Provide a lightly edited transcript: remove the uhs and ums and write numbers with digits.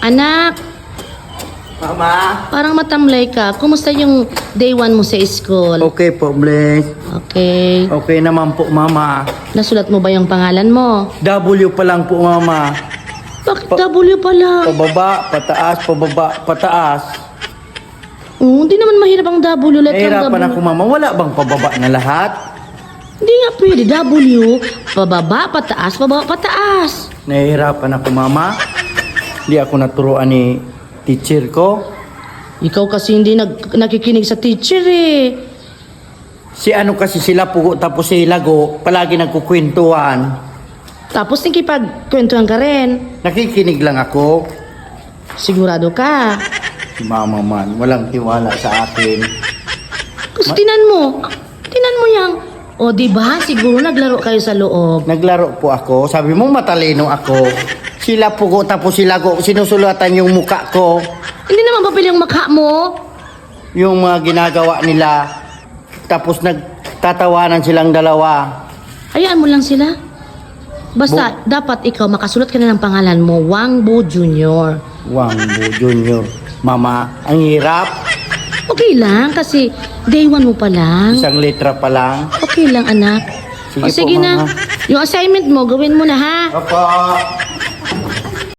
Anak, Mama? parang matamlay ka. Kumusta yung day 1 mo sa school? Okay po, Bless. Okay. Okay naman po, Mama. Nasulat mo ba yung pangalan mo? W pa lang po, Mama. Bakit W pala? Pababa, pataas, pababa, pataas. Hindi naman mahirap ang W. Letter Nahirapan W. ako, Mama. Wala bang pababa na lahat? Hindi nga pwede. W. Pababa, pataas, pababa, pataas. Nahihirapan ako, Mama. Hindi ako naturuan ni teacher ko. Ikaw kasi hindi nakikinig sa teacher eh. Si ano kasi sila pugo tapos si Lago, palagi nagkukwentuhan. Tapos nakipagkwentuhan ka rin. Nakikinig lang ako. Sigurado ka. Si Mama man, walang tiwala sa akin. Kasi tinan mo yang. O di ba siguro naglaro kayo sa loob. Naglaro po ako. Sabi mo matalino ako. Sila pugo tapos si Lago, sinusulatan yung muka ko. Hindi naman papel yung makha mo. Yung mga ginagawa nila. Tapos nagtatawanan silang dalawa. Hayaan mo lang sila. Basta dapat ikaw makasulat ka na ng pangalan mo, Wang Bo Jr. Wangbo Junior. Mama, ang hirap. Okay lang kasi day 1 mo pa lang. Isang letra pa lang. Okay lang anak. Sige O sige po, na. Mama. Yung assignment mo, gawin mo na ha. Opo.